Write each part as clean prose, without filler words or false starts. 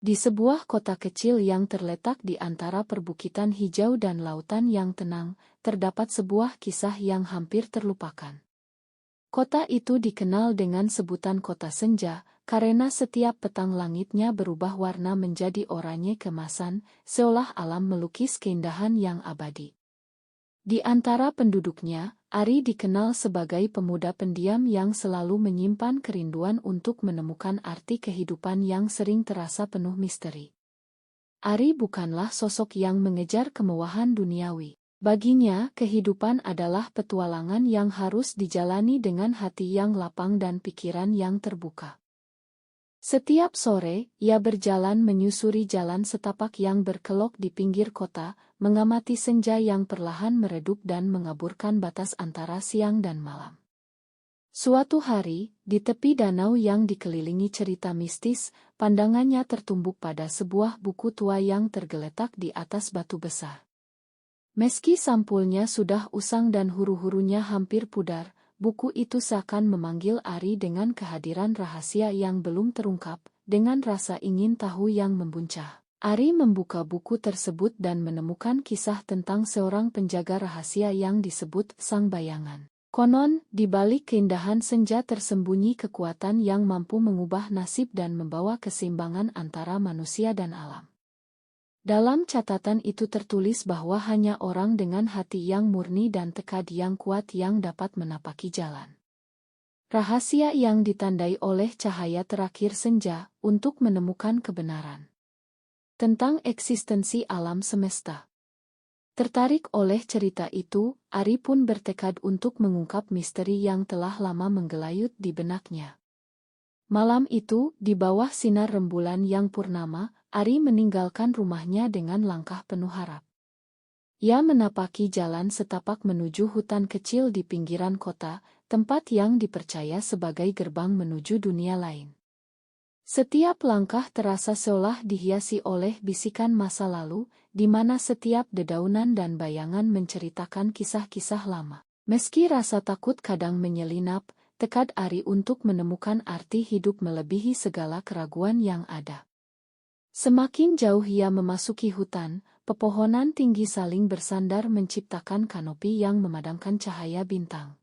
Di sebuah kota kecil yang terletak di antara perbukitan hijau dan lautan yang tenang, terdapat sebuah kisah yang hampir terlupakan. Kota itu dikenal dengan sebutan Kota Senja, karena setiap petang langitnya berubah warna menjadi oranye kemasan, seolah alam melukis keindahan yang abadi. Di antara penduduknya, Ari dikenal sebagai pemuda pendiam yang selalu menyimpan kerinduan untuk menemukan arti kehidupan yang sering terasa penuh misteri. Ari bukanlah sosok yang mengejar kemewahan duniawi. Baginya, kehidupan adalah petualangan yang harus dijalani dengan hati yang lapang dan pikiran yang terbuka. Setiap sore, ia berjalan menyusuri jalan setapak yang berkelok di pinggir kota, mengamati senja yang perlahan meredup dan mengaburkan batas antara siang dan malam. Suatu hari, di tepi danau yang dikelilingi cerita mistis, pandangannya tertumbuk pada sebuah buku tua yang tergeletak di atas batu besar. Meski sampulnya sudah usang dan huru-hurunya hampir pudar, buku itu seakan memanggil Ari dengan kehadiran rahasia yang belum terungkap, dengan rasa ingin tahu yang membuncah. Ari membuka buku tersebut dan menemukan kisah tentang seorang penjaga rahasia yang disebut Sang Bayangan. Konon, di balik keindahan senja tersembunyi kekuatan yang mampu mengubah nasib dan membawa keseimbangan antara manusia dan alam. Dalam catatan itu tertulis bahwa hanya orang dengan hati yang murni dan tekad yang kuat yang dapat menapaki jalan rahasia yang ditandai oleh cahaya terakhir senja untuk menemukan kebenaran tentang eksistensi alam semesta. Tertarik oleh cerita itu, Ari pun bertekad untuk mengungkap misteri yang telah lama menggelayut di benaknya. Malam itu, di bawah sinar rembulan yang purnama, Ari meninggalkan rumahnya dengan langkah penuh harap. Ia menapaki jalan setapak menuju hutan kecil di pinggiran kota, tempat yang dipercaya sebagai gerbang menuju dunia lain. Setiap langkah terasa seolah dihiasi oleh bisikan masa lalu, di mana setiap dedaunan dan bayangan menceritakan kisah-kisah lama. Meski rasa takut kadang menyelinap, tekad Ari untuk menemukan arti hidup melebihi segala keraguan yang ada. Semakin jauh ia memasuki hutan, pepohonan tinggi saling bersandar menciptakan kanopi yang memadamkan cahaya bintang.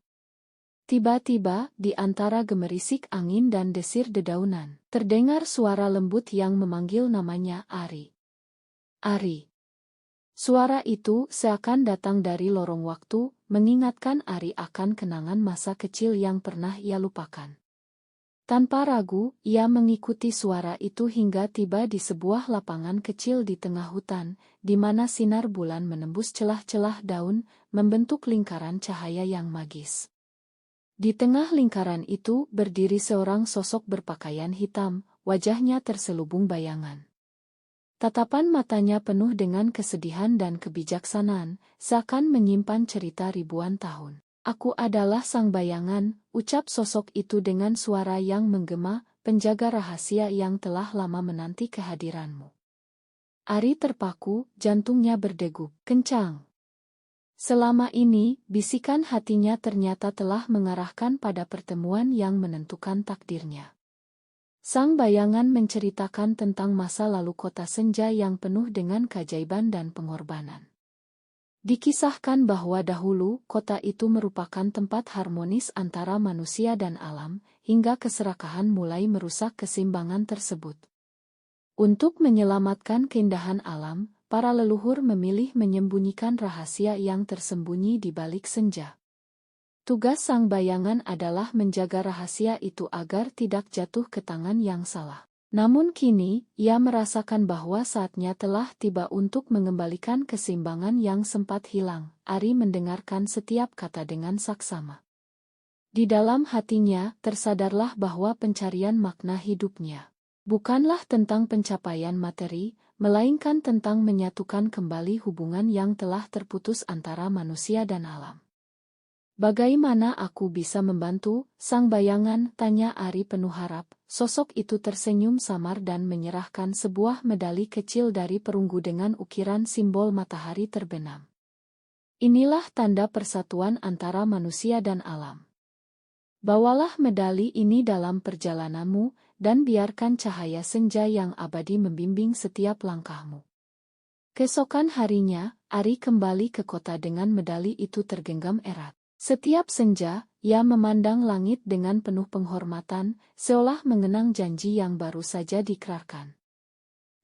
Tiba-tiba, di antara gemerisik angin dan desir dedaunan, terdengar suara lembut yang memanggil namanya Ari. Ari. Suara itu seakan datang dari lorong waktu, mengingatkan Ari akan kenangan masa kecil yang pernah ia lupakan. Tanpa ragu, ia mengikuti suara itu hingga tiba di sebuah lapangan kecil di tengah hutan, di mana sinar bulan menembus celah-celah daun, membentuk lingkaran cahaya yang magis. Di tengah lingkaran itu berdiri seorang sosok berpakaian hitam, wajahnya terselubung bayangan. Tatapan matanya penuh dengan kesedihan dan kebijaksanaan, seakan menyimpan cerita ribuan tahun. "Aku adalah Sang Bayangan," ucap sosok itu dengan suara yang menggema, "penjaga rahasia yang telah lama menanti kehadiranmu." Ari terpaku, jantungnya berdegup kencang. Selama ini, bisikan hatinya ternyata telah mengarahkan pada pertemuan yang menentukan takdirnya. Sang Bayangan menceritakan tentang masa lalu kota senja yang penuh dengan keajaiban dan pengorbanan. Dikisahkan bahwa dahulu kota itu merupakan tempat harmonis antara manusia dan alam, hingga keserakahan mulai merusak keseimbangan tersebut. Untuk menyelamatkan keindahan alam, para leluhur memilih menyembunyikan rahasia yang tersembunyi di balik senja. Tugas Sang Bayangan adalah menjaga rahasia itu agar tidak jatuh ke tangan yang salah. Namun kini, ia merasakan bahwa saatnya telah tiba untuk mengembalikan keseimbangan yang sempat hilang. Ari mendengarkan setiap kata dengan saksama. Di dalam hatinya, tersadarlah bahwa pencarian makna hidupnya bukanlah tentang pencapaian materi, melainkan tentang menyatukan kembali hubungan yang telah terputus antara manusia dan alam. "Bagaimana aku bisa membantu, Sang Bayangan?" tanya Ari penuh harap. Sosok itu tersenyum samar dan menyerahkan sebuah medali kecil dari perunggu dengan ukiran simbol matahari terbenam. "Inilah tanda persatuan antara manusia dan alam. Bawalah medali ini dalam perjalananmu, dan biarkan cahaya senja yang abadi membimbing setiap langkahmu. Keesokan harinya, Ari kembali ke kota dengan medali itu tergenggam erat. Setiap senja, ia memandang langit dengan penuh penghormatan, seolah mengenang janji yang baru saja diikrarkan.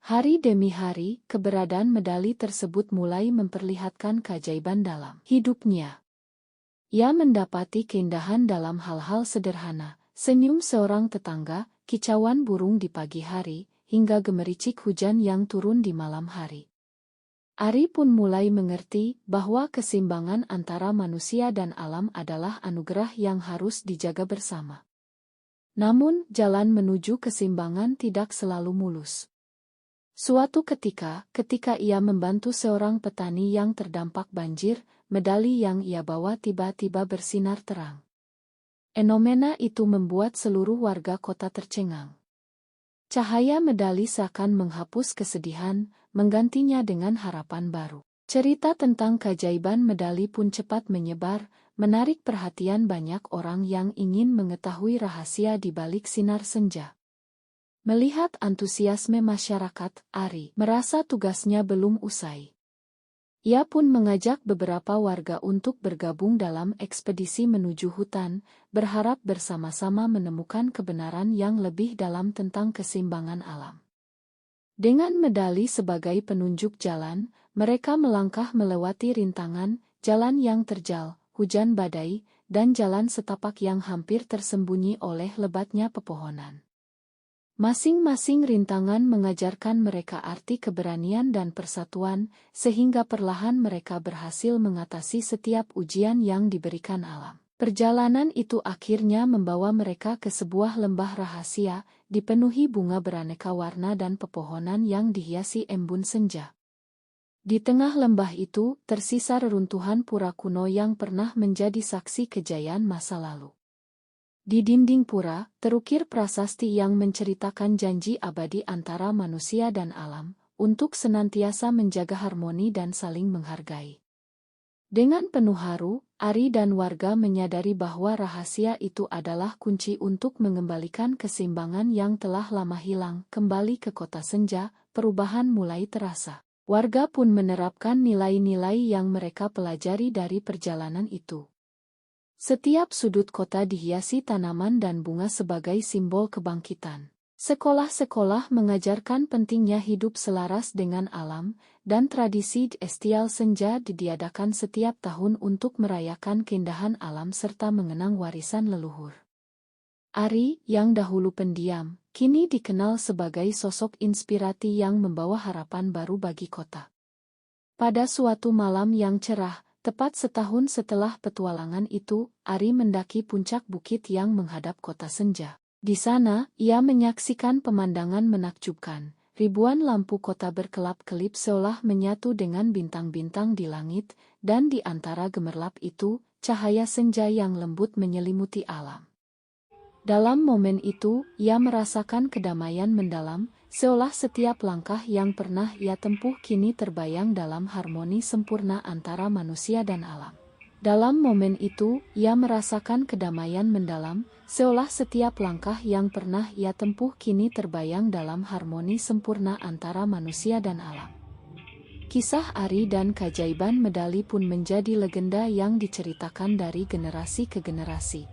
Hari demi hari, keberadaan medali tersebut mulai memperlihatkan keajaiban dalam hidupnya. Ia mendapati keindahan dalam hal-hal sederhana, senyum seorang tetangga, kicauan burung di pagi hari, hingga gemericik hujan yang turun di malam hari. Ari pun mulai mengerti bahwa keseimbangan antara manusia dan alam adalah anugerah yang harus dijaga bersama. Namun, jalan menuju keseimbangan tidak selalu mulus. Suatu ketika ia membantu seorang petani yang terdampak banjir, medali yang ia bawa tiba-tiba bersinar terang. Fenomena itu membuat seluruh warga kota tercengang. Cahaya medali seakan menghapus kesedihan, menggantinya dengan harapan baru. Cerita tentang keajaiban medali pun cepat menyebar, menarik perhatian banyak orang yang ingin mengetahui rahasia di balik sinar senja. Melihat antusiasme masyarakat, Ari merasa tugasnya belum usai. Ia pun mengajak beberapa warga untuk bergabung dalam ekspedisi menuju hutan, berharap bersama-sama menemukan kebenaran yang lebih dalam tentang keseimbangan alam. Dengan medali sebagai penunjuk jalan, mereka melangkah melewati rintangan, jalan yang terjal, hujan badai, dan jalan setapak yang hampir tersembunyi oleh lebatnya pepohonan. Masing-masing rintangan mengajarkan mereka arti keberanian dan persatuan, sehingga perlahan mereka berhasil mengatasi setiap ujian yang diberikan alam. Perjalanan itu akhirnya membawa mereka ke sebuah lembah rahasia, dipenuhi bunga beraneka warna dan pepohonan yang dihiasi embun senja. Di tengah lembah itu, tersisa reruntuhan pura kuno yang pernah menjadi saksi kejayaan masa lalu. Di dinding pura, terukir prasasti yang menceritakan janji abadi antara manusia dan alam, untuk senantiasa menjaga harmoni dan saling menghargai. Dengan penuh haru, Ari dan warga menyadari bahwa rahasia itu adalah kunci untuk mengembalikan keseimbangan yang telah lama hilang. Kembali ke kota senja, perubahan mulai terasa. Warga pun menerapkan nilai-nilai yang mereka pelajari dari perjalanan itu. Setiap sudut kota dihiasi tanaman dan bunga sebagai simbol kebangkitan. Sekolah-sekolah mengajarkan pentingnya hidup selaras dengan alam, dan tradisi Estial Senja diadakan setiap tahun untuk merayakan keindahan alam serta mengenang warisan leluhur. Ari, yang dahulu pendiam, kini dikenal sebagai sosok inspirasi yang membawa harapan baru bagi kota. Pada suatu malam yang cerah, tepat setahun setelah petualangan itu, Ari mendaki puncak bukit yang menghadap kota senja. Di sana, ia menyaksikan pemandangan menakjubkan. Ribuan lampu kota berkelap-kelip seolah menyatu dengan bintang-bintang di langit, dan di antara gemerlap itu, cahaya senja yang lembut menyelimuti alam. Dalam momen itu, ia merasakan kedamaian mendalam, seolah setiap langkah yang pernah ia tempuh kini terbayang dalam harmoni sempurna antara manusia dan alam. Dalam momen itu, ia merasakan kedamaian mendalam, seolah setiap langkah yang pernah ia tempuh kini terbayang dalam harmoni sempurna antara manusia dan alam. Kisah Ari dan keajaiban medali pun menjadi legenda yang diceritakan dari generasi ke generasi.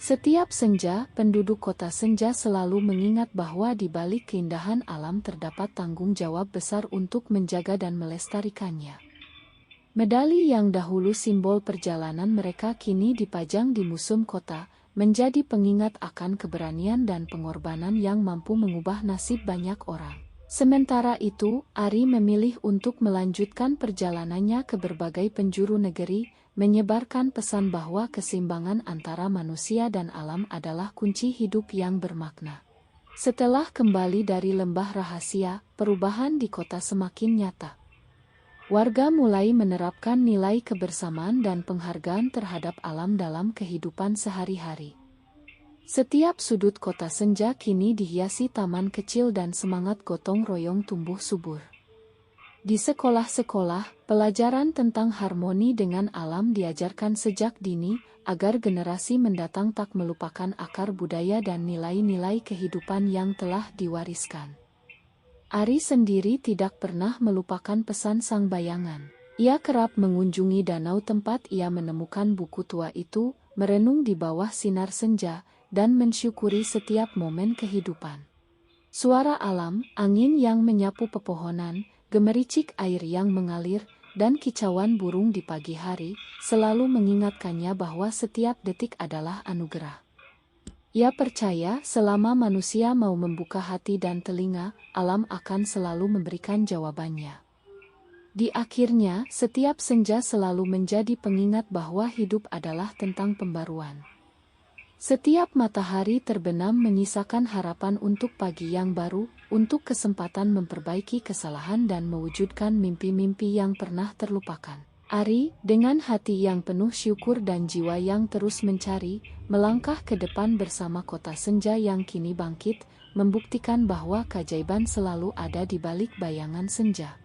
Setiap senja, penduduk kota senja selalu mengingat bahwa di balik keindahan alam terdapat tanggung jawab besar untuk menjaga dan melestarikannya. Medali yang dahulu simbol perjalanan mereka kini dipajang di museum kota, menjadi pengingat akan keberanian dan pengorbanan yang mampu mengubah nasib banyak orang. Sementara itu, Ari memilih untuk melanjutkan perjalanannya ke berbagai penjuru negeri, menyebarkan pesan bahwa keseimbangan antara manusia dan alam adalah kunci hidup yang bermakna. Setelah kembali dari lembah rahasia, perubahan di kota semakin nyata. Warga mulai menerapkan nilai kebersamaan dan penghargaan terhadap alam dalam kehidupan sehari-hari. Setiap sudut kota senja kini dihiasi taman kecil dan semangat gotong royong tumbuh subur. Di sekolah-sekolah, pelajaran tentang harmoni dengan alam diajarkan sejak dini, agar generasi mendatang tak melupakan akar budaya dan nilai-nilai kehidupan yang telah diwariskan. Ari sendiri tidak pernah melupakan pesan sang bayangan. Ia kerap mengunjungi danau tempat ia menemukan buku tua itu, merenung di bawah sinar senja, dan mensyukuri setiap momen kehidupan. Suara alam, angin yang menyapu pepohonan, gemericik air yang mengalir, dan kicauan burung di pagi hari, selalu mengingatkannya bahwa setiap detik adalah anugerah. Ia percaya selama manusia mau membuka hati dan telinga, alam akan selalu memberikan jawabannya. Di akhirnya, setiap senja selalu menjadi pengingat bahwa hidup adalah tentang pembaruan. Setiap matahari terbenam menyisakan harapan untuk pagi yang baru, untuk kesempatan memperbaiki kesalahan dan mewujudkan mimpi-mimpi yang pernah terlupakan. Ari, dengan hati yang penuh syukur dan jiwa yang terus mencari, melangkah ke depan bersama kota senja yang kini bangkit, membuktikan bahwa keajaiban selalu ada di balik bayangan senja.